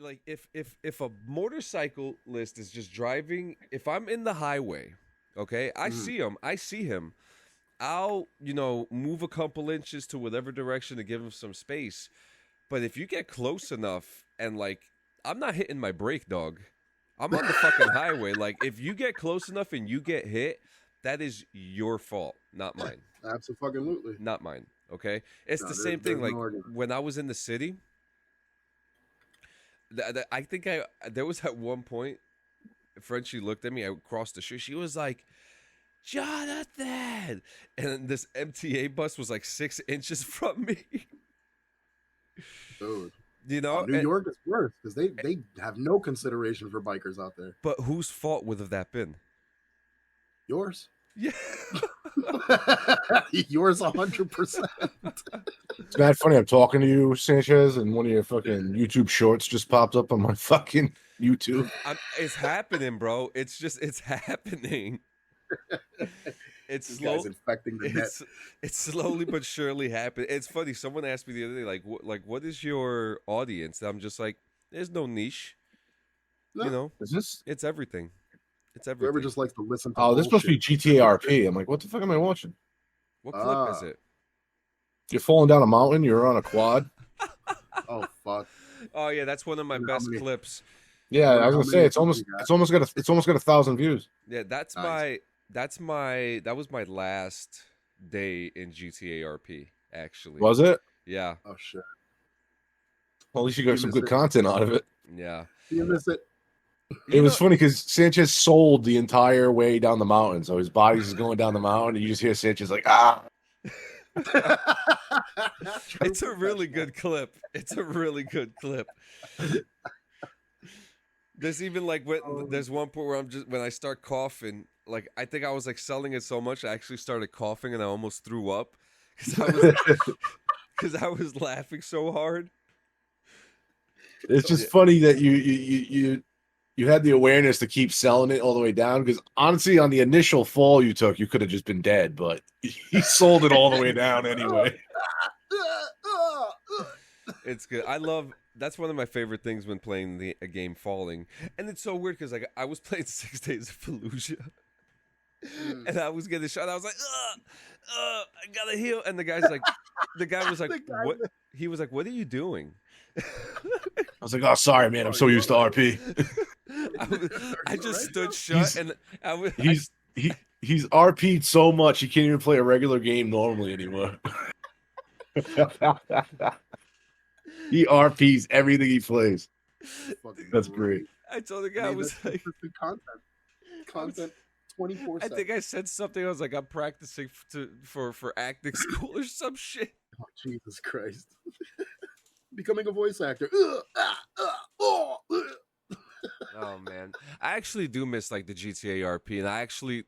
like if a motorcyclist is just driving, if I'm in the highway, okay, I see him. I'll move a couple inches to whatever direction to give him some space. But if you get close enough and like I'm not hitting my brake, dog. I'm on the fucking highway. Like if you get close enough and you get hit, that is your fault, not mine. Absolutely. Not mine. Okay, it's the same thing. Like when I was in the city. I think there was at one point, Frenchie looked at me. I crossed the street. She was like, "Jonathan," and this MTA bus was like 6 inches from me. Dude, New York is worse because they have no consideration for bikers out there. But whose fault would have that been? Yours. Yeah. Yours 100%. It's not funny. I'm talking to you, Sanchez, and one of your fucking YouTube shorts just popped up on my fucking YouTube. It's happening, bro. It's happening. It's slow. Infecting the net. It's slowly but surely happening. It's funny. Someone asked me the other day, what is your audience? And I'm just like, there's no niche. No. It's everything. It's everything. Whoever just likes to listen to this must be GTA RP. I'm like, what the fuck am I watching? What clip is it? You're falling down a mountain. You're on a quad. Oh fuck! Oh yeah, that's one of my best clips. Yeah, I was gonna say it's almost got 1,000 views. Yeah, that was my last day in GTA RP. Actually, was it? Yeah. Oh shit. Well, at least you got some good content out of it. Yeah. You miss it. It was funny because Sanchez sold the entire way down the mountain, so his body's just going down the mountain, and you just hear Sanchez like, ah. It's a really good clip. There's even like there's one point where when I start coughing, like I think I was like selling it so much I actually started coughing and I almost threw up because I was laughing so hard. It's just funny that you had the awareness to keep selling it all the way down, because honestly, on the initial fall you took, you could have just been dead, but he sold it all the way down anyway. It's good. That's one of my favorite things when playing a game falling. And it's so weird because like I was playing 6 Days of Fallujah and I was getting shot. I was like, I gotta heal. And the guy was like, what? He was like, what are you doing? I was like, oh, sorry, man. I'm so used to RP. I just stood shut and he's RP'd so much he can't even play a regular game normally anymore. He RPs everything he plays. That's great. I told the guy, I was like, content 24/7. I think I said something. I was like, I'm practicing for acting school or some shit. Oh, Jesus Christ. Becoming a voice actor. Oh man, I actually do miss like the GTA RP, and I actually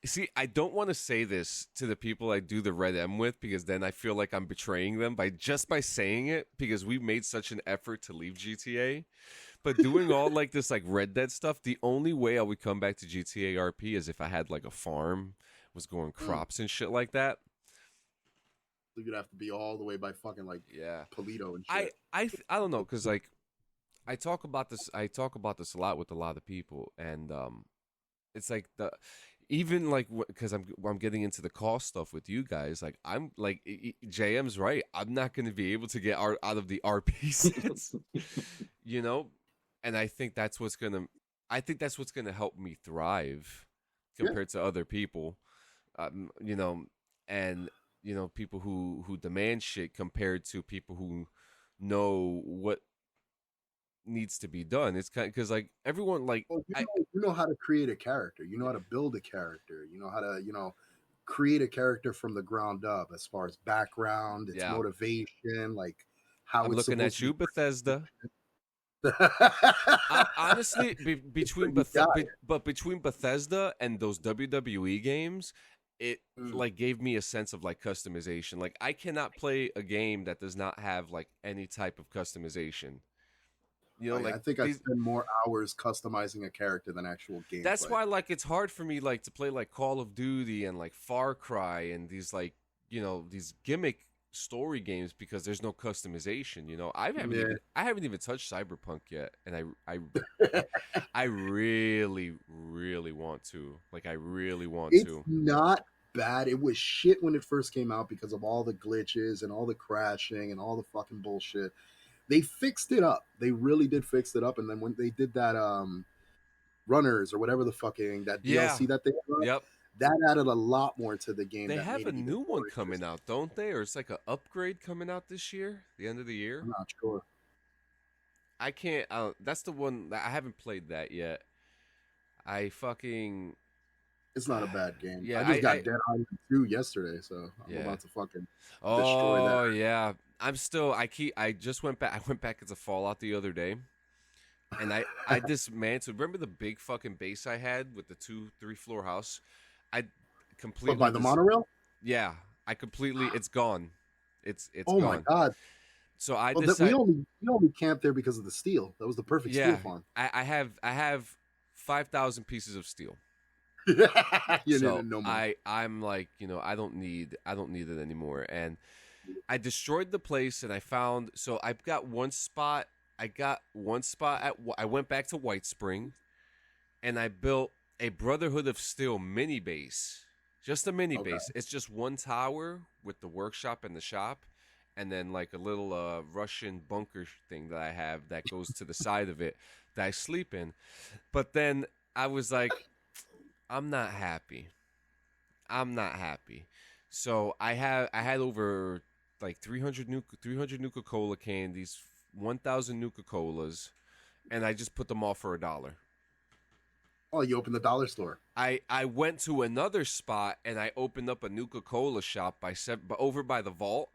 see. I don't want to say this to the people I do the Red M with, because then I feel like I'm betraying them by saying it, because we made such an effort to leave GTA. But doing all like this like Red Dead stuff, the only way I would come back to GTA RP is if I had like a farm, was growing crops and shit like that. You'd have to be all the way by fucking like Polito and shit. I don't know, because like I talk about this a lot with a lot of people, and it's like even like because I'm getting into the cost stuff with you guys. Like I'm like JM's right. I'm not going to be able to get out of the RP sets, and I think that's what's gonna help me thrive compared to other people, and people who demand shit compared to people who know what needs to be done. It's kind of because like everyone like you know how to create a character, you know how to build a character, you know how to create a character from the ground up as far as background, its motivation, like how I'm it's looking at you, Bethesda. Honestly, between Bethesda and those WWE games, it like gave me a sense of like customization. Like I cannot play a game that does not have like any type of customization. Like I think I spend more hours customizing a character than actual gameplay. That's why like it's hard for me like to play like Call of Duty and like Far Cry and these like these gimmick story games because there's no customization. You know, I haven't even touched Cyberpunk yet, and I really really want to. Like, I really want It's to. not bad. It was shit when it first came out because of all the glitches and all the crashing and all the fucking bullshit. They fixed it up. They really did fix it up. And then when they did that Runners or whatever the fucking that DLC that they did, Yep. that added a lot more to the game. They that have made a it even new one more coming out, don't they? Or it's like an upgrade coming out this year, the end of the year. I'm not sure. I can't. That's the one that I haven't played that yet. It's not a bad game. Yeah, I just got Dead Island 2 yesterday, so I'm about to fucking destroy that. Oh yeah, I just went back. I went back into Fallout the other day, and I dismantled. Remember the big fucking base I had with the 2-3 floor house? I completely by the monorail. Yeah, I completely. It's gone. It's oh gone. My god. So I decided we only camped there because of the steel. That was the perfect steel farm. I have 5,000 pieces of steel. So no more. I'm like, you know, I don't need it anymore. And I destroyed the place, and I found. So I've got one spot. I went back to White Spring, and I built a Brotherhood of Steel mini base. Just a mini base. It's just one tower with the workshop and the shop, and then like a little Russian bunker thing that I have that goes to the side of it that I sleep in. But then I was like, I'm not happy. So I had over like 300 Nuka-Cola candies, 1,000 Nuka-Colas, and I just put them all for $1. Oh, you opened the dollar store. I went to another spot and I opened up a Nuka-Cola shop over by the vault.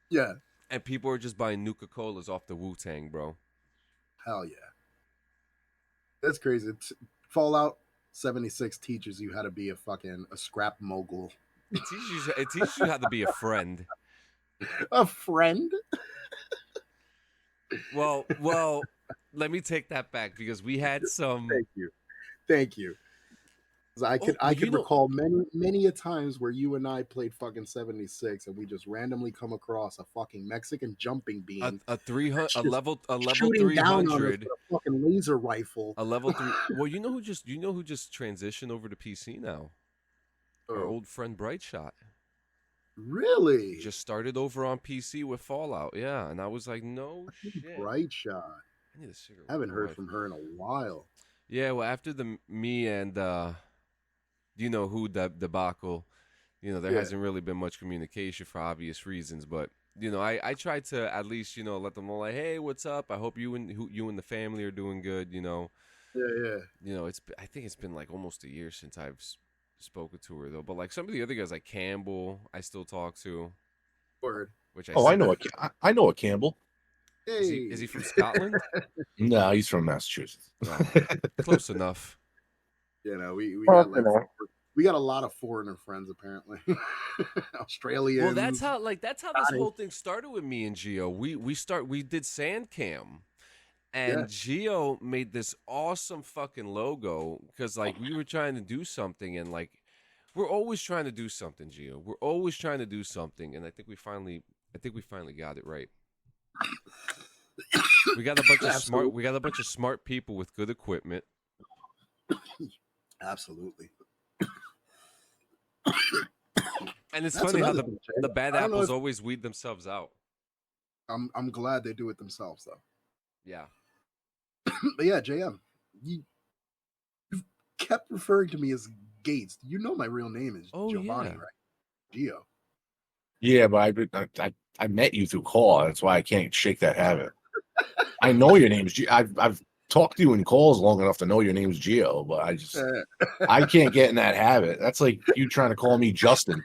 Yeah. And people are just buying Nuka-Colas off the Wu-Tang, bro. Hell yeah. That's crazy. Fallout 76 teaches you how to be a scrap mogul. It teaches you how to be a friend. A friend? Well, let me take that back because we had some. Thank you. I could recall many a times where you and I played fucking 76 and we just randomly come across a fucking Mexican jumping bean, a level shooting 300 down on us with a fucking laser rifle. A level 3. Well, you know who just transitioned over to PC now? Our old friend Brightshot. Really? Just started over on PC with Fallout. Yeah, and I was like, no shit. Brightshot. I need a cigarette. I haven't heard from her in a while. Yeah, well, after me and you know who debacle, you know, there hasn't really been much communication for obvious reasons, but you know, I tried to at least, you know, let them know like, hey, what's up? I hope you and the family are doing good, you know. Yeah. You know, I think it's been like almost a year since I've spoken to her though, but like some of the other guys like Campbell, I still talk to. Word. I know a Campbell. Hey. Is he from Scotland? No, he's from Massachusetts. Oh, close enough. You know, we got a lot of foreigner friends apparently. Australians. Well, that's how this whole thing started with me and Gio. We did Sandcam, and Gio made this awesome fucking logo because like we were trying to do something, and like we're always trying to do something, Gio. We're always trying to do something, and I think we finally got it right. We got a bunch of smart people with good equipment. Absolutely. And it's funny how the bad apples always weed themselves out. I'm glad they do it themselves though. Yeah. But yeah, JM, you've kept referring to me as Gates. You know my real name is Giovanni, right? Gio. Yeah, but I met you through call. That's why I can't shake that habit. I know your name's Gio. I've talked to you in calls long enough to know your name's Gio, but I can't get in that habit. That's like you trying to call me Justin.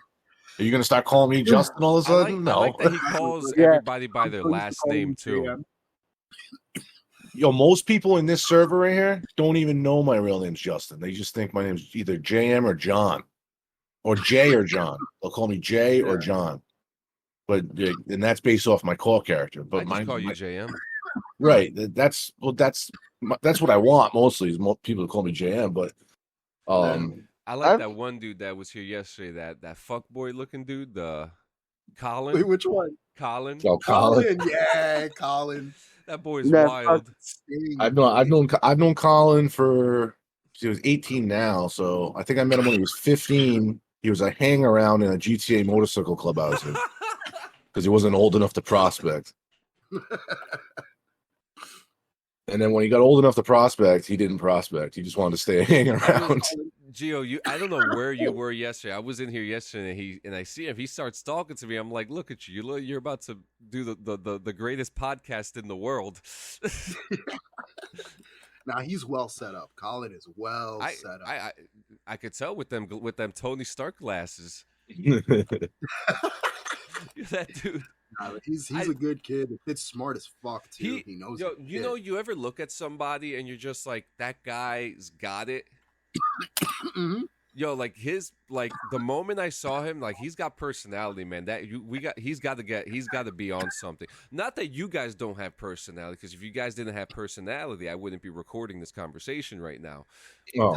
Are you going to start calling me Justin all of a sudden? No. I like that he calls everybody by their last name too. Yo, most people in this server right here don't even know my real name's Justin. They just think my name's either JM or John, or Jay or John. They'll call me Jay or John. But and that's based off my call character. But I just call you JM. Right. That's what I want mostly is more people to call me JM. But I like that one dude that was here yesterday. That fuck boy looking dude. Colin. Wait, which one? Colin. Oh, Colin. Yeah, Colin. That boy's That wild. Sting, I've boy. known Colin for he was 18 now, so I think I met him when he was 15. He was a hang around in a GTA motorcycle club I was in because he wasn't old enough to prospect. And then when he got old enough to prospect, he didn't prospect. He just wanted to stay hanging around. Gio, I don't know where you were yesterday. I was in here yesterday, and I see him. He starts talking to me. I'm like, look at you. You're about to do the greatest podcast in the world. Now he's well set up. Colin is well set up. I could tell with them Tony Stark glasses. That dude. He's a good kid. It's smart as fuck too. He knows. You ever look at somebody and you're just like, that guy's got it. Mm-hmm. Yo, the moment I saw him, like, he's got personality, man. He's got to be on something. Not that you guys don't have personality, because if you guys didn't have personality, I wouldn't be recording this conversation right now. Oh,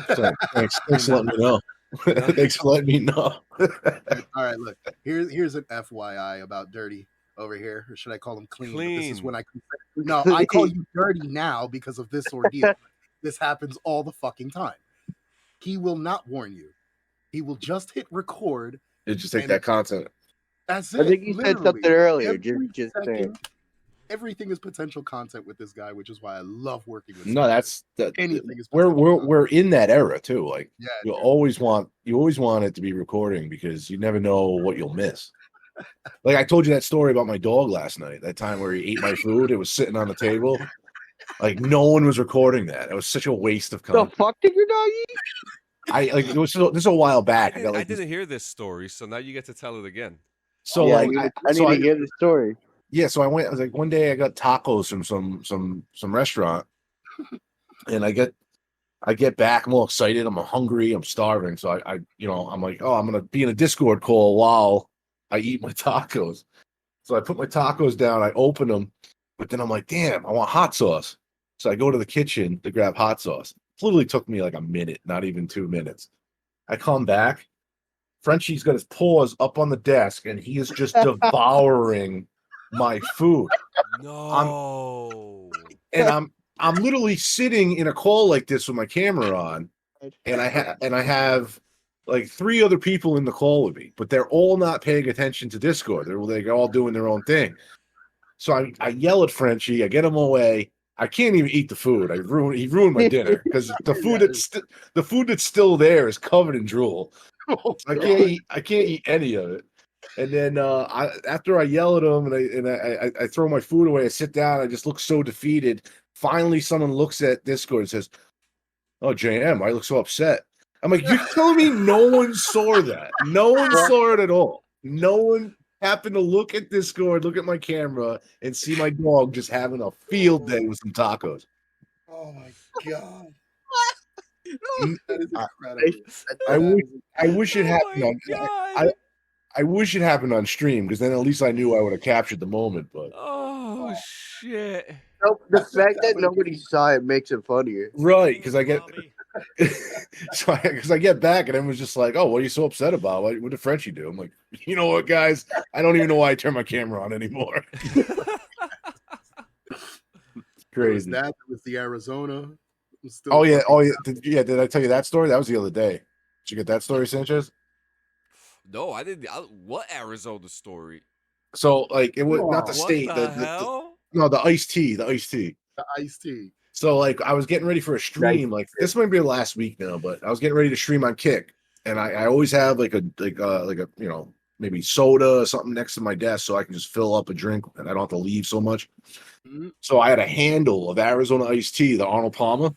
thanks for letting me know. Thanks for letting me know. All right, look. Here's an FYI about Dirty over here, or should I call him Clean? Clean. This is when I call you Dirty now because of this ordeal. This happens all the fucking time. He will not warn you. He will just hit record. It just take that content. That's it. I think you said something earlier. Just saying. Everything is potential content with this guy, which is why I love working with him. No, that's anything is we're in that era too. Like, yeah, you always want it to be recording because you never know what you'll miss. Like I told you that story about my dog last night. That time where he ate my food, it was sitting on the table. Like no one was recording that. It was such a waste of content. The fuck did your dog eat? This was a while back. I didn't hear this story, so now you get to tell it again. So yeah, I need to hear the story. Yeah, so I was like, one day I got tacos from some restaurant, and I get back, I'm all excited, I'm hungry, I'm starving, so I'm like, oh, I'm gonna be in a Discord call while I eat my tacos. So I put my tacos down, I open them, but then I'm like, damn, I want hot sauce. So I go to the kitchen to grab hot sauce. It literally took me like a minute, not even 2 minutes. I come back, Frenchie's got his paws up on the desk, and he is just devouring my food. No. I'm literally sitting in a call like this with my camera on, and I have like 3 other people in the call with me, but they're all not paying attention to Discord. They're all doing their own thing. So I yell at Frenchie, I get him away. I can't even eat the food. He ruined my dinner because the food that's still there is covered in drool. I can't eat any of it. And then after I yell at him and I throw my food away, I sit down. I just look so defeated. Finally, someone looks at Discord and says, "Oh, JM, I look so upset." I'm like, "You're telling me no one saw that? No one saw it at all. No one happened to look at Discord, look at my camera, and see my dog just having a field day with some tacos." Oh my god! That is incredible. I wish it happened. I wish it happened on stream because then at least I knew I would have captured the moment. But oh shit! The fact that nobody saw it makes it funnier, right? Because I get because I get back and everyone's just like, "Oh, what are you so upset about? What did Frenchie do?" I'm like, "You know what, guys? I don't even know why I turn my camera on anymore." Crazy. That was the Arizona. Oh yeah. Did I tell you that story? That was the other day. Did you get that story, Sanchez? No, I didn't. What Arizona story? So, like, it was not the state. The hell? The iced tea. The iced tea. The iced tea. So, like, I was getting ready for a stream. Like, this might be last week now, but I was getting ready to stream on Kick, and I always have like a maybe soda or something next to my desk so I can just fill up a drink and I don't have to leave so much. Mm-hmm. So I had a handle of Arizona iced tea, the Arnold Palmer.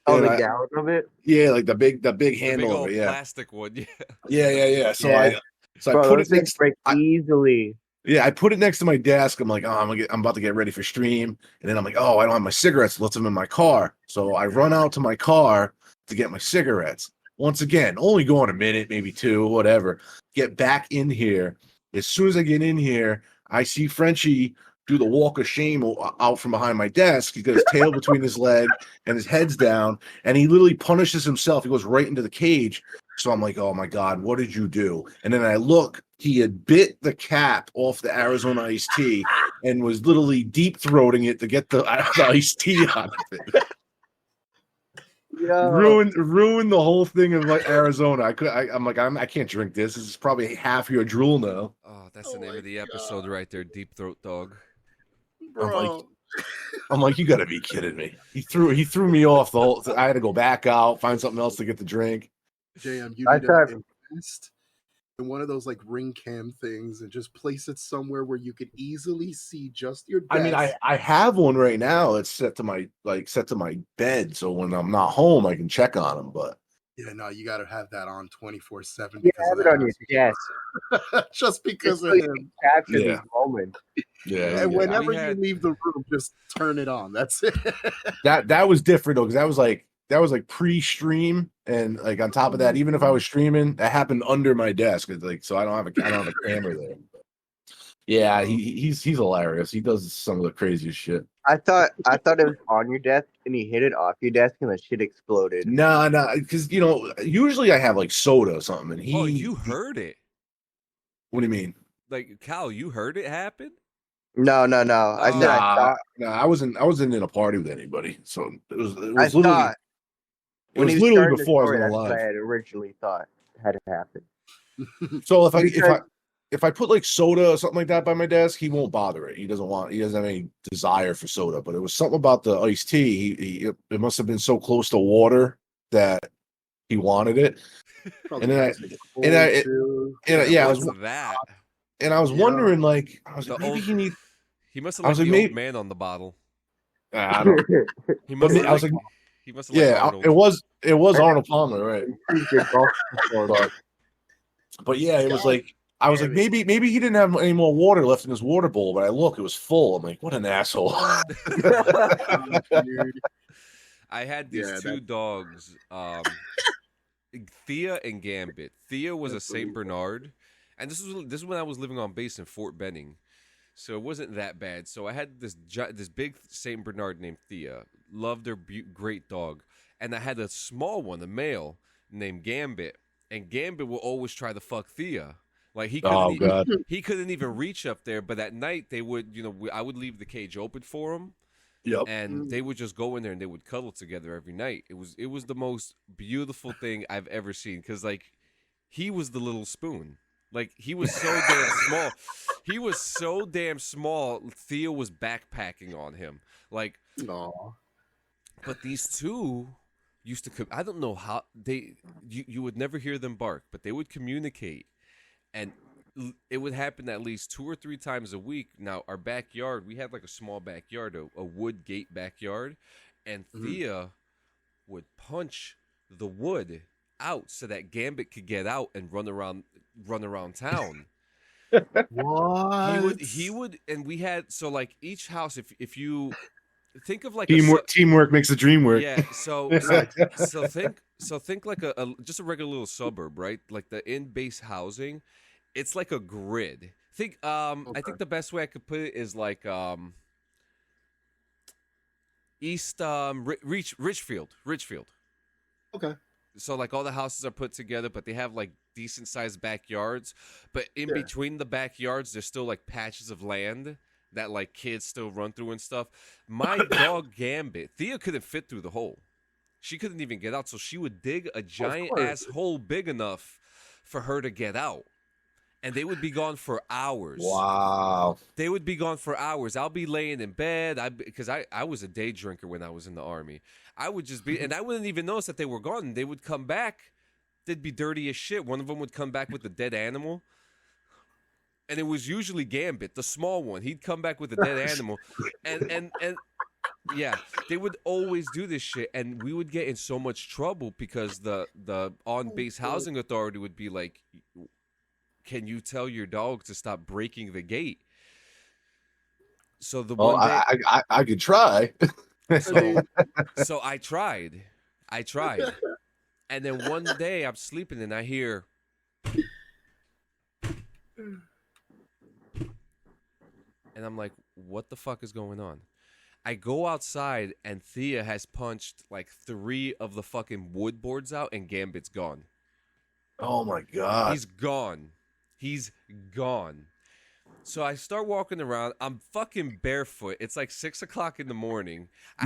Oh, the gallon of it? Yeah, like the big handle big of it. Yeah, plastic one. Yeah. So I put it next easily. Yeah, I put it next to my desk. I'm like, oh, I'm about to get ready for stream, and then I'm like, oh, I don't have my cigarettes. Let's them in my car. So I run out to my car to get my cigarettes. Once again, only going a minute, maybe 2, whatever. Get back in here. As soon as I get in here, I see Frenchie do the walk of shame out from behind my desk. He's got his tail between his leg and his head's down, and he literally punishes himself. He goes right into the cage, So I'm like, oh my God, what did you do? And then I look, he had bit the cap off the Arizona iced tea and was literally deep throating it to get the iced tea out of it. Yo, Ruined the whole thing of like Arizona. I'm like, I can't drink this. This is probably half your drool now. Oh, that's the name of the episode right there, Deepthroat Dog. Bro. I'm like, you gotta be kidding me. He threw me off the whole. I had to go back out, find something else to get the drink. JM, you I need thought- to invest in one of those like ring cam things and just place it somewhere where you could easily see just your desk. I mean, I have one right now. It's set to my bed, so when I'm not home, I can check on him. But yeah, no, you got to have that on 24/7. you have it on your desk. Just because Just of so you him. can capture Yeah. this moment. yeah, And yeah. whenever We had- you leave the room, just turn it on. That's it. that was different though, because that was like pre-stream, and like on top of that, even if I was streaming, that happened under my desk. It's like, so I don't have a camera there. Yeah, he's hilarious. He does some of the craziest shit. I thought it was on your desk, and he hit it off your desk, and the shit exploded. No, because usually I have like soda or something, and he. Oh, you heard it. What do you mean? Like, Cal, you heard it happen? No. I said I thought. No, I wasn't in a party with anybody, so it was I literally. thought. It When was he was literally starting the before I story, was that's alive. what I had originally thought had happened. So Because- if I put like soda or something like that by my desk, he won't bother it. He doesn't have any desire for soda. But it was something about the iced tea. It must have been so close to water that he wanted it. Probably And then nice and cold, too. I What's was that? wondering, like, I was The like, maybe old- he needs. He must have I liked was the like, old maybe- man on the bottle. I don't. He But must have I was liked, like, he must have liked yeah, Arnold. it was Arnold Palmer, right? But yeah, it was like I was like, maybe he didn't have any more water left in his water bowl, but I look, it was full. I'm like, what an asshole. Dude. I had these Yeah, two dogs, Thea and Gambit. Thea was a Saint Bernard, and this is when I was living on base in Fort Benning, so it wasn't that bad. So I had this big Saint Bernard named Thea. Loved her, great dog, and I had a small one, a male named Gambit, and Gambit will always try to fuck Thea. Like he couldn't even reach up there, but at night they would, I would leave the cage open for him. Yep. And they would just go in there and they would cuddle together every night. It was the most beautiful thing I've ever seen, because like he was the little spoon. Like he was so damn small. He was so damn small. Theo was backpacking on him. Like, Aw. but these two used to. I don't know how you would never hear them bark, but they would communicate, and it would happen at least 2 or 3 times a week. Now, our backyard, we had like a small backyard, a wood gate backyard, and Thea would punch the wood out so that Gambit could get out and run around town. What? He would, and we had, so like each house, if you think of like Teamwork makes the dream work. yeah, so think like a just a regular little suburb, right? Like the in-base housing. It's like a grid. I think the best way I could put it is like Richfield. Okay. So like all the houses are put together, but they have like decent sized backyards. But in between the backyards, there's still like patches of land that like kids still run through and stuff. My dog Gambit, Thea couldn't fit through the hole. She couldn't even get out, so she would dig a giant ass hole big enough for her to get out. And they would be gone for hours. Wow. They would be gone for hours. I'll be laying in bed because I was a day drinker when I was in the Army. I would just be, and I wouldn't even notice that they were gone. They would come back. They'd be dirty as shit. One of them would come back with a dead animal. And it was usually Gambit, the small one. He'd come back with a dead animal. And yeah, they would always do this shit. And we would get in so much trouble because the on-base housing authority would be like, can you tell your dog to stop breaking the gate? So the one day, I could try. so I tried, and then one day I'm sleeping and I hear, and I'm like, what the fuck is going on? I go outside and Thea has punched like 3 of the fucking wood boards out and Gambit's gone. Oh my god. He's gone. He's gone. So I start walking around. I'm fucking barefoot. It's like 6:00 in the morning. I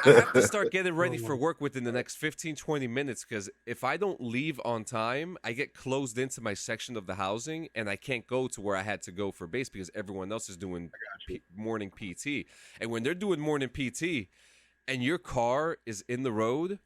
have to start getting ready for work within the next 15, 20 minutes because if I don't leave on time, I get closed into my section of the housing and I can't go to where I had to go for base because everyone else is doing morning PT. And when they're doing morning PT and your car is in the road,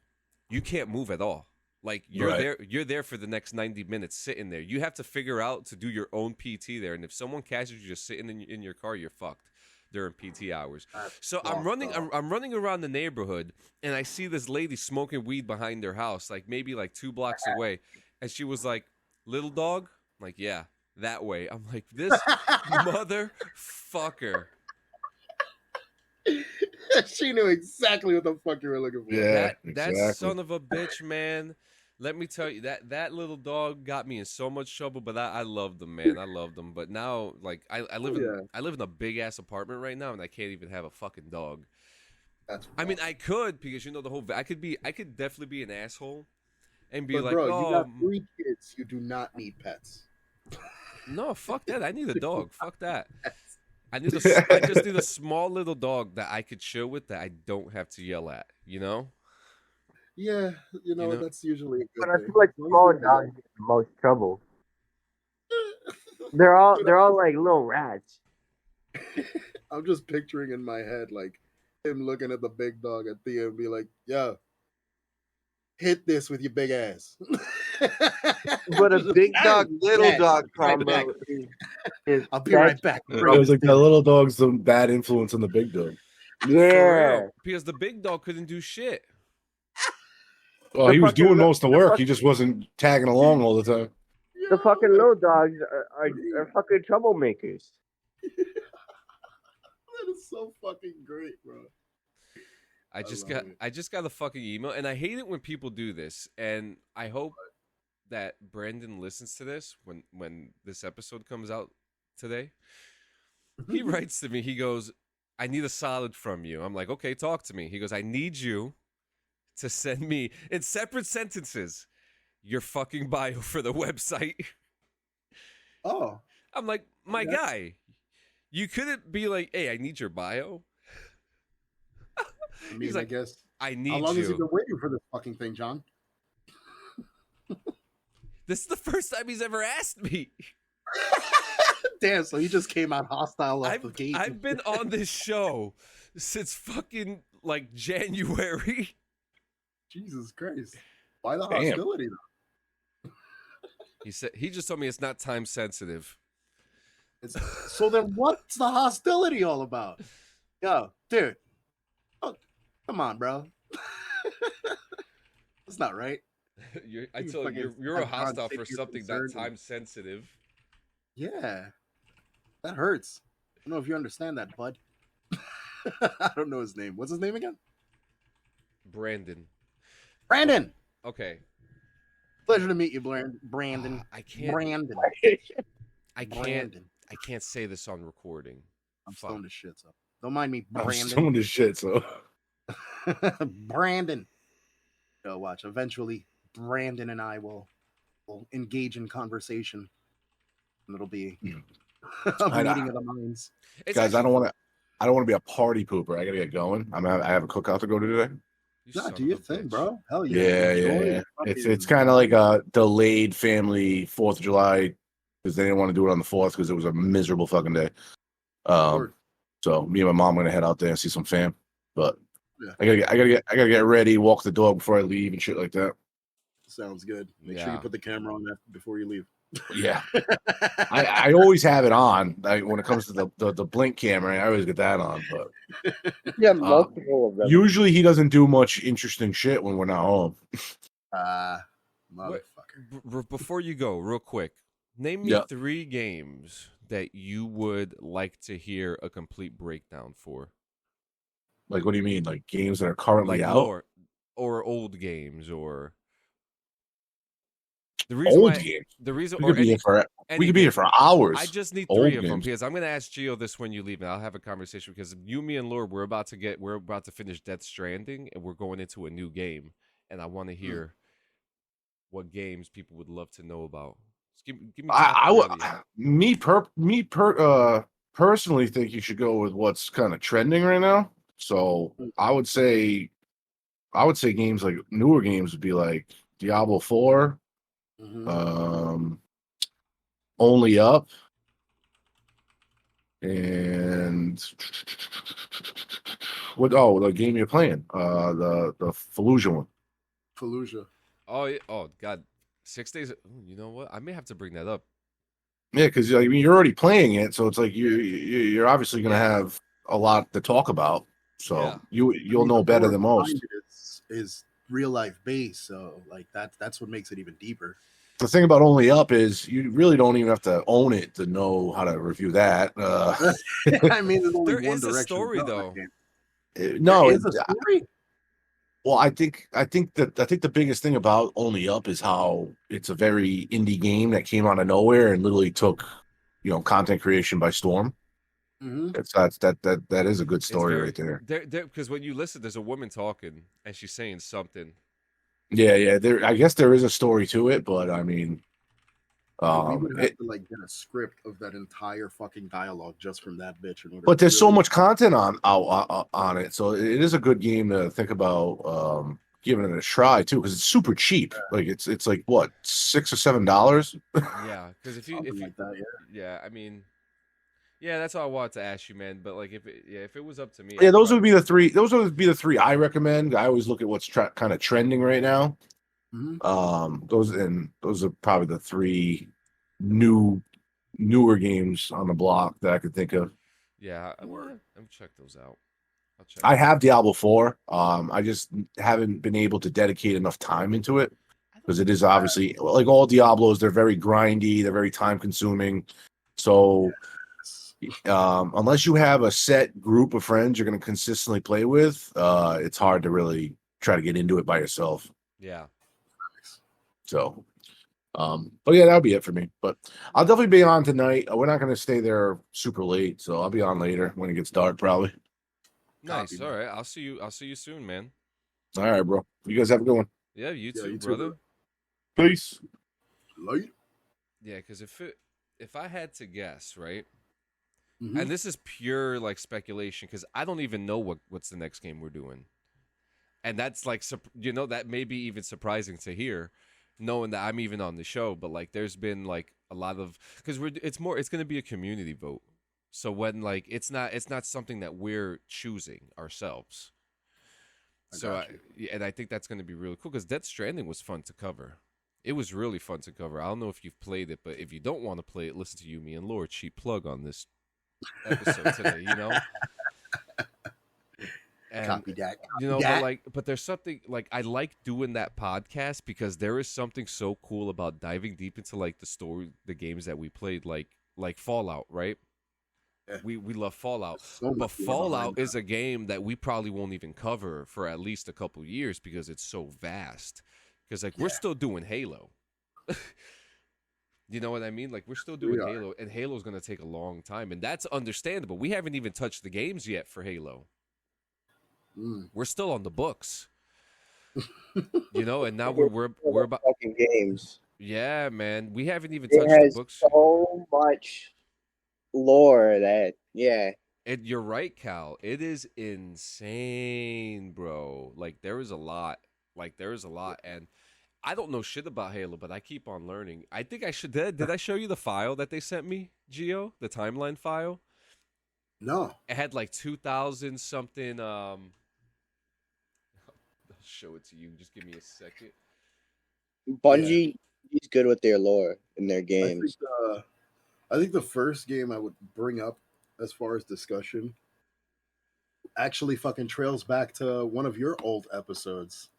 you can't move at all. Like you're there for the next 90 minutes sitting there. You have to figure out to do your own PT there. And if someone catches you just sitting in your car, you're fucked during PT hours. So I'm running around the neighborhood and I see this lady smoking weed behind their house, like maybe like 2 blocks away. And she was like, "Little dog?" I'm like, "Yeah, that way." I'm like, "This motherfucker." She knew exactly what the fuck you were looking for. Yeah, that son of a bitch, man. Let me tell you, that little dog got me in so much trouble, but I loved him, man. I loved him. But now, like, I live in a big ass apartment right now, and I can't even have a fucking dog. I mean, I could because you know the whole. I could definitely be an asshole, and be like, bro, oh, you got 3 kids. You do not need pets. No, fuck that. I need a dog. Fuck that. I just need a small little dog that I could chill with that I don't have to yell at. You know. Yeah, you know that's usually a good But I thing. feel like small dogs get the most trouble. They're all like little rats. I'm just picturing in my head like him looking at the big dog at Thea and be like, "Yo, hit this with your big ass." But a big dog, little dog combo is I'll be right back. It was like that little dog's the bad influence on the big dog. Yeah, because the big dog couldn't do shit. Well, he was doing most of the work. He just wasn't tagging along all the time. the fucking little dogs are fucking troublemakers. That is so fucking great, bro. I just got a fucking email, and I hate it when people do this. And I hope that Brandon listens to this when this episode comes out today. He writes to me. He goes, "I need a solid from you." I'm like, "Okay, talk to me." He goes, "I need you to send me in separate sentences your fucking bio for the website." Oh, I'm like, "My guy, you couldn't be like, hey, I need your bio." I mean, He's like, I guess. "I need you." How long has he been waiting for this fucking thing, John? This is the first time he's ever asked me. Damn, so he just came out hostile off the gate. I've been on this show since fucking like January. Jesus Christ. Why the hostility though? He just told me it's not time sensitive. So then what's the hostility all about? Yo, dude. Oh, come on, bro. That's not right. I told you, you're a hostile for something not time sensitive. Yeah. That hurts. I don't know if you understand that, bud. I don't know his name. What's his name again? Brandon. Okay. Pleasure to meet you, Brandon. I can't. Brandon. I can't say this on recording. I'm stoned as shit, so don't mind me, I'm Brandon. stoned as shit, so. Brandon. Go watch. Eventually, Brandon and I will engage in conversation, and it'll be a meeting of the minds. Guys, I don't want to be a party pooper. I gotta get going. I have a cookout to go to today. No, do your thing, bro. Hell yeah. Yeah. It's kind of like a delayed family 4th of July because they didn't want to do it on the 4th because it was a miserable fucking day. So me and my mom are gonna head out there and see some fam. But I gotta get ready, walk the dog before I leave and shit like that. Sounds good. Make sure you put the camera on that before you leave. Yeah, I always have it on. When it comes to the blink camera, I always get that on. But yeah, multiple of them. Usually he doesn't do much interesting shit when we're not home. Motherfucker. Before you go, real quick, name me 3 games that you would like to hear a complete breakdown for. Like, what do you mean? Like games that are currently out, or old games, or games. The reason we could be here for hours. I just need 3 of them because I'm going to ask Gio this when you leave, and I'll have a conversation because you, me, and Laura, we're about to finish Death Stranding, and we're going into a new game, and I want to hear what games people would love to know about. Just give me top I three. personally think you should go with what's kind of trending right now. So I would say games like newer games would be like Diablo 4, Only Up, and the game you're playing, the Fallujah one. Fallujah. Oh God, 6 days. Ooh, you know what? I may have to bring that up. Yeah, because I mean you're already playing it, so it's like you're obviously going to have a lot to talk about. So you'll know better than most. Is real life based, so like that's what makes it even deeper. The thing about Only Up is you really don't even have to own it to know how to review that. I mean, there's only There one is a direction story to go. though. No, there is a story. Well, I think the biggest thing about Only Up is how it's a very indie game that came out of nowhere and literally took, content creation by storm. That is a good story right there. Because when you listen, there's a woman talking and she's saying something. Yeah. I guess there is a story to it, but I mean, we would have to like get a script of that entire fucking dialogue just from that bitch. But there's so much content on it, so it is a good game to think about giving it a try too, because it's super cheap. Like it's like what, $6 or $7? Yeah, because if you like that, I mean, yeah, that's all I wanted to ask you, man. But like if it was up to me, yeah, those would be the three. Those would be the three I recommend. I always look at what's kind of trending right now. Those are probably the three newer games on the block that I could think of. Yeah, I'm check those out. I have Diablo 4. I just haven't been able to dedicate enough time into it because it is obviously like all Diablos. They're very grindy. They're very time consuming. So unless you have a set group of friends you're going to consistently play with, it's hard to really try to get into it by yourself. Yeah. So, but yeah, that'll be it for me. But I'll definitely be on tonight. We're not going to stay there super late, so I'll be on later when it gets dark, probably. Nice. All right. I'll see you soon, man. All right, bro. You guys have a good one. Yeah, you too, brother. Peace. Later. Yeah, because if I had to guess, right, and this is pure like speculation, because I don't even know what's the next game we're doing, and that's like that may be even surprising to hear, knowing that I'm even on the show. But like, there's been like a lot of because it's going to be a community vote. So when like it's not something that we're choosing ourselves. I think that's going to be really cool because Death Stranding was fun to cover. It was really fun to cover. I don't know if you've played it, but if you don't want to play it, listen to you, me, and Laura. Cheap plug on this episode today, And, copy that. But there's something like I like doing that podcast because there is something so cool about diving deep into like the games that we played, like Fallout, right? Yeah. We love Fallout, but Fallout is a game that we probably won't even cover for at least a couple years because it's so vast. Because like we're still doing Halo. You know what I mean? Like we're still doing Halo, and Halo's going to take a long time, and that's understandable. We haven't even touched the games yet for Halo. We're still on the books. And now we're about fucking games. Yeah, man. We haven't even touched the books. So much lore that you're right, Cal. It is insane, bro. Like there is a lot. And I don't know shit about Halo, but I keep on learning. I think I should. Did I show you the file that they sent me, Gio? The timeline file? No. It had like 2,000 something. I'll show it to you. Just give me a second. Bungie is good with their lore in their games. I think the first game I would bring up as far as discussion actually fucking trails back to one of your old episodes.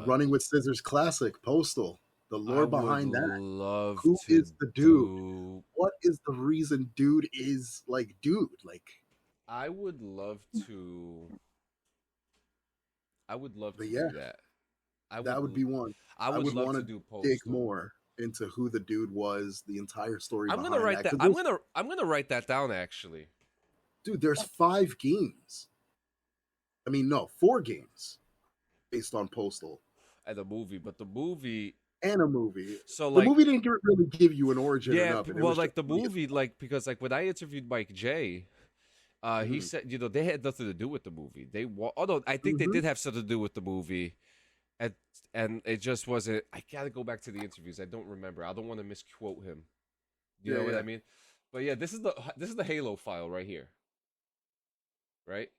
Running with Scissors Classic, Postal. The lore behind that. Who is the dude? What is the reason dude is like dude? Like I would love to do that. That would be one. I would love to do Postal. Dig more into who the dude was, the entire story. I'm gonna write that. I'm gonna write that down. Actually, dude, there's 5 games. I mean, no, 4 games based on Postal. a movie, but the movie. And a movie. So The like, movie didn't really give you an origin or yeah, nothing. It well, was just like the funny as movie, like because like when I interviewed Mike J, he Mhm. said they had nothing to do with the movie. Although I think they Mhm. did have something to do with the movie, and and it just wasn't. I gotta go back to the interviews. I don't remember. I don't want to misquote him. You know what I mean? But yeah, this is the Halo file right here. Right?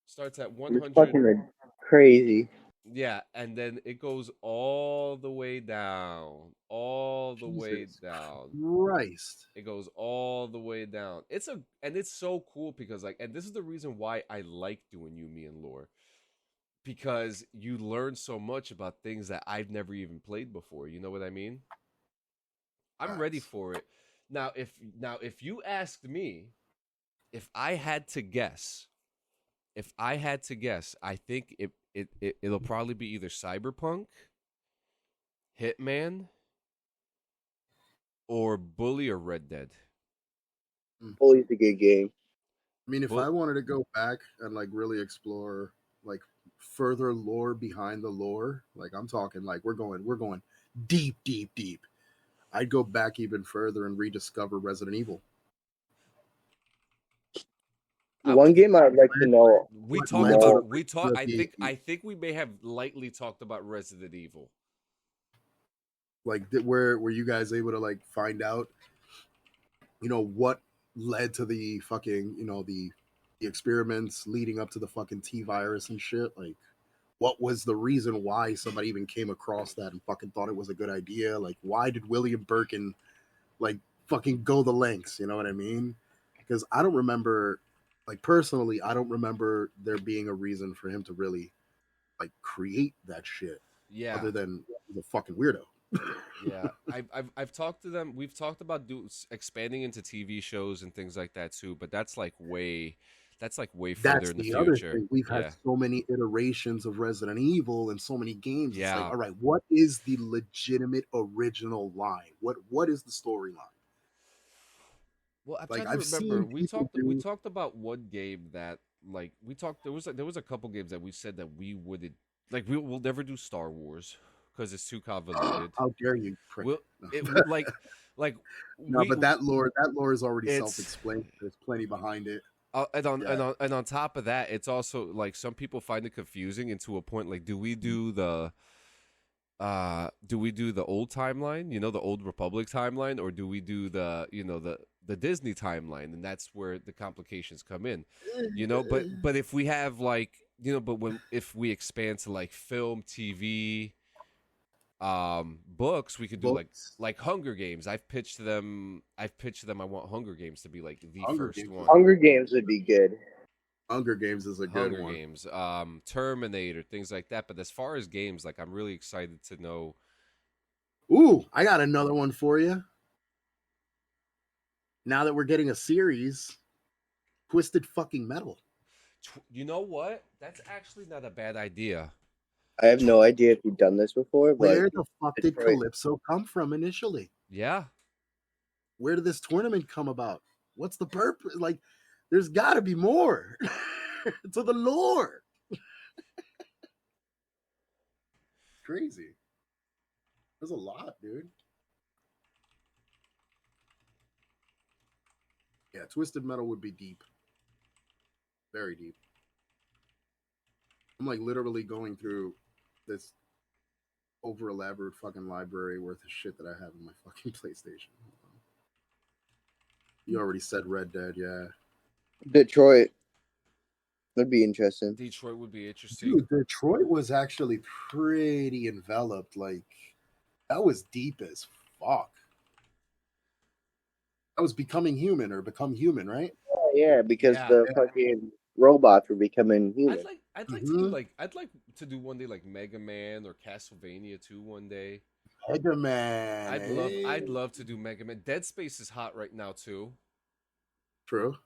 Starts at It's 100. fucking crazy. Yeah, and then it goes all the way down. All the way Jesus down. Christ. It goes all the way down. It's so cool because like, and this is the reason why I like doing You, Me, and Lore, because you learn so much about things that I've never even played before. You know what I mean? I'm ready Facts. for it. Now if you asked me if I had to guess, I think it'll probably be either Cyberpunk, Hitman, or Bully or Red Dead. Bully's a good game. I mean, if Well, I wanted to go back and like really explore like further lore behind the lore, like I'm talking like we're going deep, deep, deep. I'd go back even further and rediscover Resident Evil. I One would. game I'd like to know We What talked led to the about. more. We talk. breakthrough of I think we may have lightly talked about Resident Evil. like where were you guys able to like find out, what led to the fucking, the experiments leading up to the fucking T virus and shit? Like, what was the reason why somebody even came across that and fucking thought it was a good idea? Like, why did William Birkin like fucking go the lengths? You know what I mean? Because I don't remember, like personally, I don't remember there being a reason for him to really like create that shit Yeah, other than the fucking weirdo. yeah. I've talked to them. We've talked about expanding into TV shows and things like that too. But that's like way further That's in the the other future. thing. We've had Yeah, so many iterations of Resident Evil and so many games. It's like, yeah. all right, what is the legitimate original line? What is the storyline? Well, I'm Like trying to I've remember. seen people We do talked about one game that like we talked. There was a couple games that we said that we wouldn't like. We'll never do Star Wars because it's too convoluted. how dare you prick. We'll No. like No, but that lore is already it's self-explained. There's plenty behind it. and Yeah. on top of that, it's also like some people find it confusing and to a point like do we do the old timeline, the old Republic timeline, or do we do the Disney timeline? And that's where the complications come in. But if we have like, if we expand to like film, TV, books, we could do Books. like Hunger Games. I've pitched them I want Hunger Games to be like the Hunger first Games. one. Hunger Games would be good. Hunger Games is a good Hunger one. Games, Terminator, things like that. But as far as games, like I'm really excited to know. Ooh, I got another one for you. Now that we're getting a series, Twisted fucking Metal. You know what? That's actually not a bad idea. I have no idea if you've done this before, but Where the fuck did Detroit. Calypso come from initially? Yeah. Where did this tournament come about? What's the purpose? Like, there's got to be more to the lore. Crazy. There's a lot, dude. Yeah, Twisted Metal would be deep. Very deep. I'm like literally going through this over elaborate fucking library worth of shit that I have in my fucking PlayStation. You already said Red Dead, yeah. Detroit would be interesting. Detroit would be interesting. Dude, Detroit was actually pretty enveloped. Like, that was deep as fuck. That was Becoming Human or Become Human, right? Oh, yeah, because Yeah. the fucking robots were becoming human. I'd like to do like I'd like to do one day like Mega Man or Castlevania 2 one day. Mega Man. I'd love to do Mega Man. Dead Space is hot right now too. True.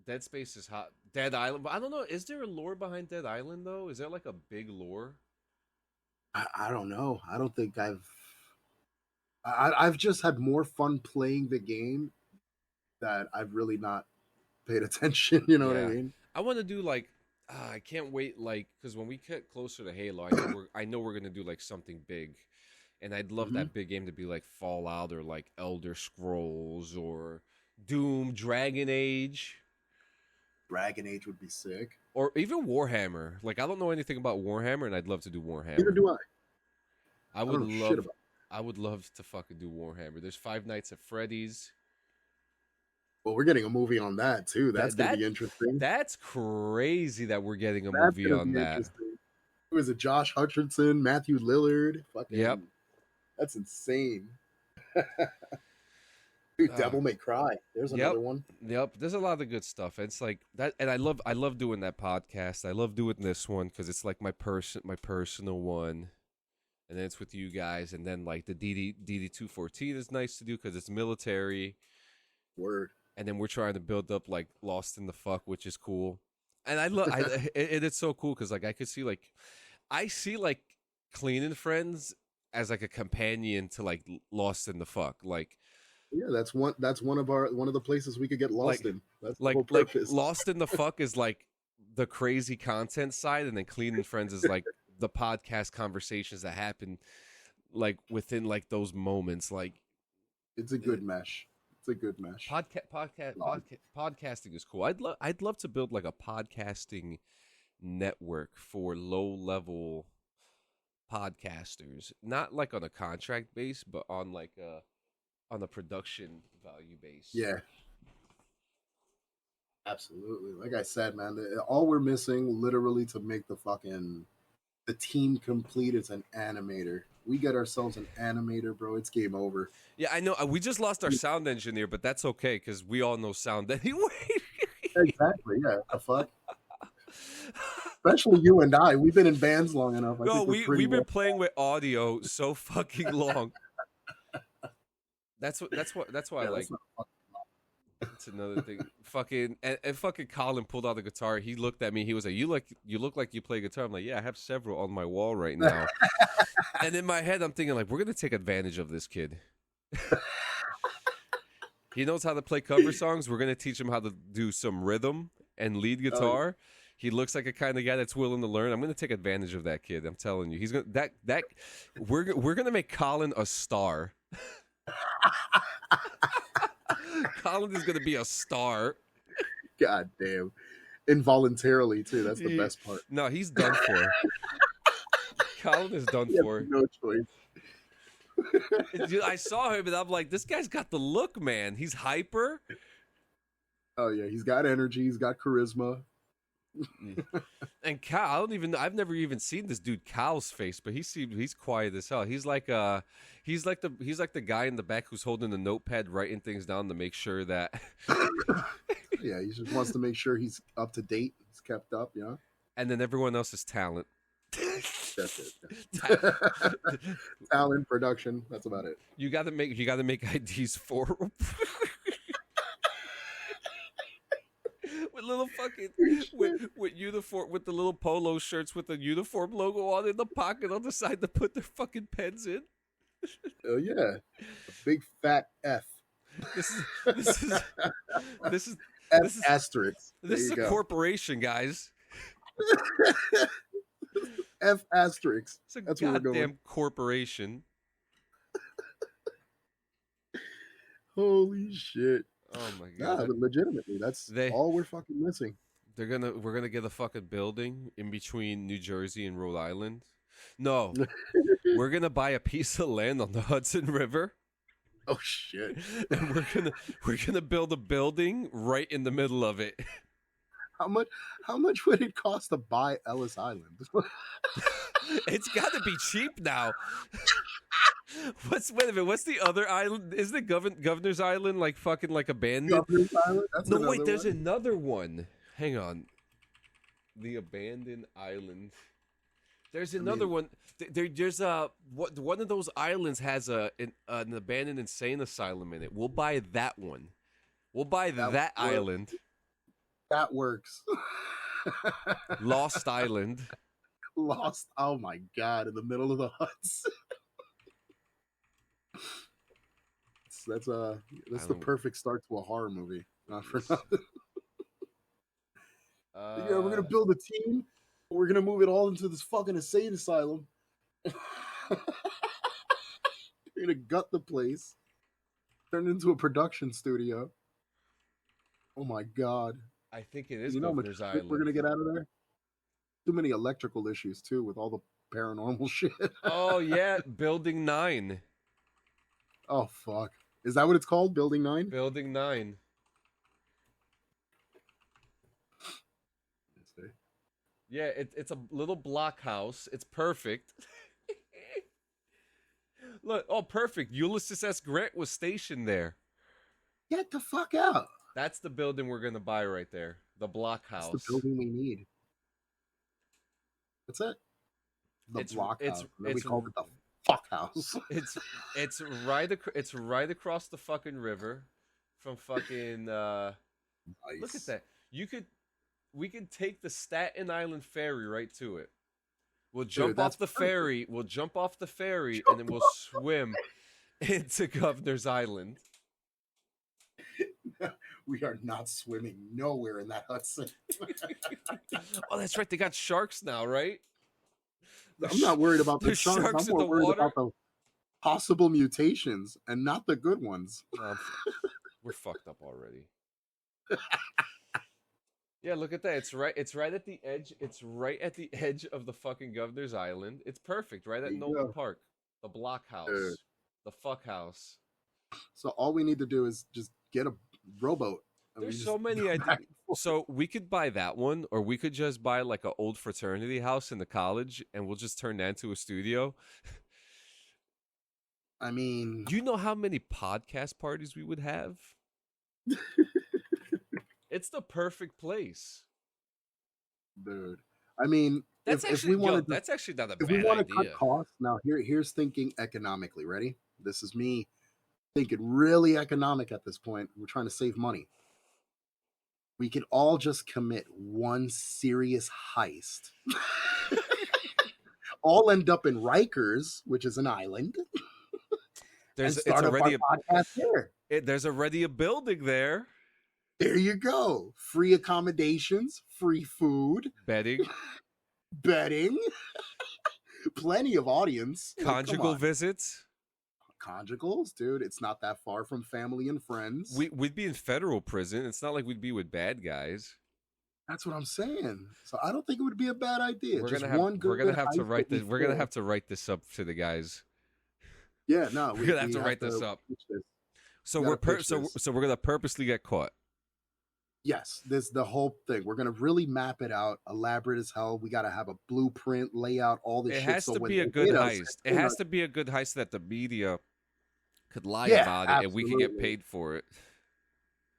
Dead Space is hot. Dead Island, but I don't know. Is there a lore behind Dead Island though? Is there like a big lore? I don't know. I don't think I've just had more fun playing the game that I've really not paid attention. You know what I Yeah. mean? I want to do like I can't wait, like, because when we get closer to Halo, I know we're gonna do like something big, and I'd love Mhm. that big game to be like Fallout or like Elder Scrolls or Doom, Dragon Age, Dragon Age would be sick. or even Warhammer. Like, I don't know anything about Warhammer, and I'd love to do Neither Warhammer. do I. I I would don't know shit love, about I would love to fucking do Warhammer. There's Five Nights at Freddy's. Well, we're getting a movie on that too. That's That gonna that be interesting. that's crazy that we're getting a That's movie gonna on be that. interesting. Who is it? Josh Hutcherson, Matthew Lillard. Fucking, Yep. that's insane. Dude, Uh, Devil May Cry. There's Yep. another one. Yep, there's a lot of good stuff. It's like that, and I love doing that podcast. I love doing this one because it's like my personal one, and then it's with you guys, and then like the DD 214 is nice to do because it's military, Word. and then we're trying to build up like Lost in the Fuck, which is cool, and I love it's so cool because like I see like Cleaning Friends as like a companion to like Lost in the Fuck, like. Yeah, that's one of the places we could get lost Like- in. That's the like whole purpose. Lost in the Fuck is like the crazy content side, and then Clean and Friends is like the podcast conversations that happen like within like those moments. Like It's a good mesh. It's a good mesh. podcasting is cool. I'd love to build like a podcasting network for low level podcasters, not like on a contract base, but on like a production value base. Yeah. Absolutely. Like I said, man, all we're missing literally to make the team complete is an animator. We get ourselves an animator, bro. It's game over. Yeah, I know. We just lost our sound engineer, but that's okay because we all know sound anyway. Exactly. Yeah. The fuck. Especially you and I. We've been in bands long enough. I No, think we've been playing with audio so fucking long. That's why I like. It's another thing. Fucking and fucking Colin pulled out the guitar. He looked at me. He was like, you look like you play guitar." I'm like, "Yeah, I have several on my wall right now." And in my head, I'm thinking like, we're gonna take advantage of this kid. He knows how to play cover songs. We're gonna teach him how to do some rhythm and lead guitar. He looks like a kind of guy that's willing to learn. I'm gonna take advantage of that kid. I'm telling you, he's gonna that we're gonna make Colin a star. Colin is gonna be a star. God damn. Involuntarily too. That's the best part. No, he's done for. Colin is done He has for. no choice. Dude, I saw him and I'm like, this guy's got the look, man. He's hyper. Oh yeah, he's got energy. He's got charisma. And Cal, I've never even seen this dude Cal's face, but he's quiet as hell. He's like the guy in the back who's holding the notepad, writing things down to make sure that. Yeah, he just wants to make sure he's up to date. He's kept up. Yeah. And then everyone else is talent. That's it. Talent, production. That's about it. You got to make IDs for. With little fucking with uniform, with the little polo shirts with the uniform logo on in the pocket on the side to put their fucking pens in. Oh yeah, a big fat F. This is F this is asterisk. this is There you a go. corporation, guys. F asterisk. It's a That's where we're going. goddamn corporation. Holy shit. Oh my Nah, god. but legitimately, that's all we're fucking missing. We're gonna get a fucking building in between New Jersey and Rhode Island. No. We're gonna buy a piece of land on the Hudson River. Oh shit. And we're gonna build a building right in the middle of it. How much would it cost to buy Ellis Island? It's gotta be cheap now. Wait a minute, what's the other island? Is the Governor's Island like fucking like abandoned? Governor's Island? That's No, wait, another there's one. another one. Hang on. The abandoned island. There's another one. There's one of those islands has an abandoned insane asylum in it. We'll buy that one. We'll buy that island. That works. Lost Island. Lost. Oh my god! In the middle of the huts. That's the perfect start to a horror movie. Not for nothing. Yeah, we're gonna build a team. We're gonna move it all into this fucking insane asylum. We're gonna gut the place, turn it into a production studio. Oh my god! I think it is You know how much Governor's shit Island. we're gonna get out of there? Too many electrical issues too with all the paranormal shit. Oh yeah, Building 9. Oh fuck! Is that what it's called? Building 9? Building 9. Yeah, it's a little block house. It's perfect. Look, oh, perfect. Ulysses S. Grant was stationed there. Get the fuck out! That's the building we're gonna buy right there. The block house. That's the building we need. That's it. The block house. And then we called it the fuck house. It's right across the fucking river from fucking. Nice. Look at that. We could take the Staten Island ferry right to it. We'll jump off the ferry. We'll jump off the ferry, and then we'll swim into Governor's Island. We are not swimming nowhere in that Hudson. Oh, that's right. They got sharks now, right? I'm not worried about the sharks. Sharks I'm in more the worried water? about the possible mutations and not the good ones. We're fucked up already. Yeah, look at that. It's right at the edge. It's right at the edge of the fucking Governor's Island. It's perfect, right at Nolan Park. The block house. The fuck house. So all we need to do is just get a rowboat. There's so many ideas. So we could buy that one, or we could just buy like an old fraternity house in the college, and we'll just turn that into a studio. I mean, do you know how many podcast parties we would have? It's the perfect place, dude. I mean, that's if we want to, that's actually not a if bad we want to idea. cut costs, now here's thinking economically. Ready? This is me thinking really economic at this point. We're trying to save money. We could all just commit one serious heist. All end up in Rikers, which is an island. There's already a building there. There you go. Free accommodations, free food, betting, plenty of audience, conjugal visits. Conjugals, dude. It's not that far from family and friends. We'd be in federal prison. It's not like we'd be with bad guys. That's what I'm saying. So I don't think it would be a bad idea. We're gonna have to write this up to the guys. Yeah, no, we're gonna have to write this up. So we're gonna purposely get caught. Yes, this the whole thing. We're gonna really map it out, elaborate as hell. We gotta have a blueprint, lay out all this. It shit. has to be a good heist. It has to be a good heist that the media could lie about it, and we can get paid for it.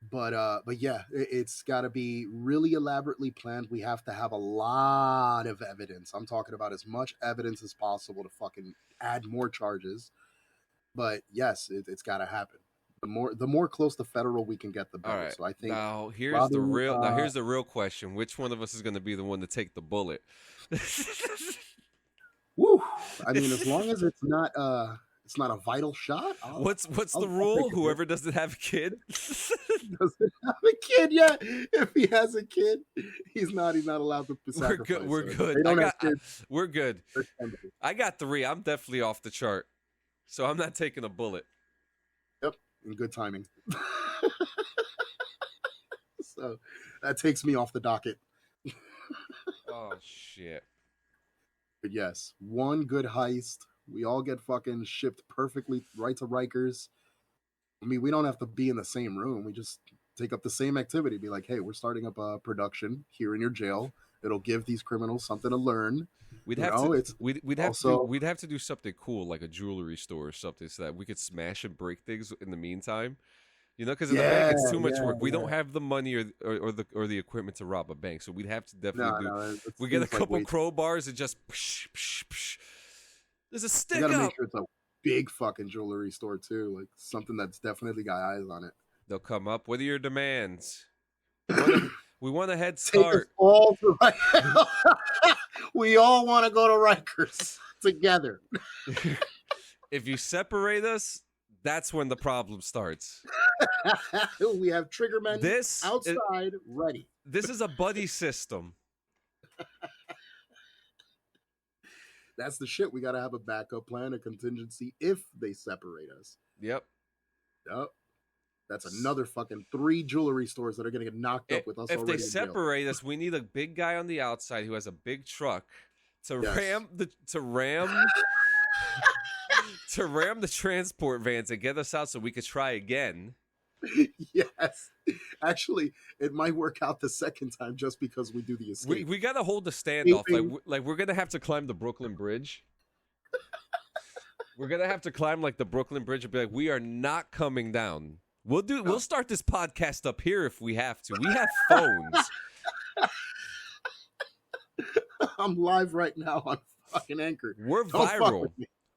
But yeah, it's got to be really elaborately planned. We have to have a lot of evidence. I'm talking about as much evidence as possible to fucking add more charges. But yes, it's got to happen. The more close to federal we can get, the better. Right. So I think here's the real question: which one of us is going to be the one to take the bullet? Woo! I mean, as long as it's not a vital shot. What's the rule? Whoever doesn't have a kid doesn't have a kid yet. If he has a kid, he's not allowed to sacrifice. We're good. We're good. I got 3. I'm definitely off the chart, so I'm not taking a bullet. Yep, in good timing. So that takes me off the docket. Oh shit! But yes, one good heist. We all get fucking shipped perfectly right to Rikers. I mean, we don't have to be in the same room. We just take up the same activity. Be like, hey, we're starting up a production here in your jail. It'll give these criminals something to learn. We'd have to do something cool, like a jewelry store or something, so that we could smash and break things in the meantime. You know, because in the bank it's too much work. We don't have the money or the equipment to rob a bank, so we'd have to definitely we get a couple crowbars and just. There's a stick up. You gotta make sure it's a big fucking jewelry store too, like something that's definitely got eyes on it. They'll come up. What are your demands? We want a head start. We all want to go to Rikers together. If you separate us, That's when the problem starts. We have trigger men This outside ready. This is a buddy system. That's the shit. We got to have a backup plan, a contingency if they separate us. Yep. Yep. That's another fucking 3 jewelry stores that are going to get knocked up with us. If already they separate us, we need a big guy on the outside who has a big truck to ram the transport vans and get us out so we could try again. Yes. Actually, it might work out the second time just because we do the escape. We got to hold the standoff. Like we're going to have to climb the Brooklyn Bridge. We're going to have to climb like the Brooklyn Bridge and be like, we are not coming down. We'll start this podcast up here if we have to. We have phones. I'm live right now on fucking Anchor. We're viral.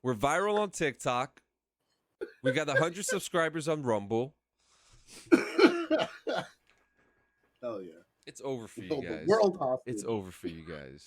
We're viral on TikTok. We got 100 subscribers on Rumble. Hell yeah. It's over for you guys. World hostage. It's over for you guys.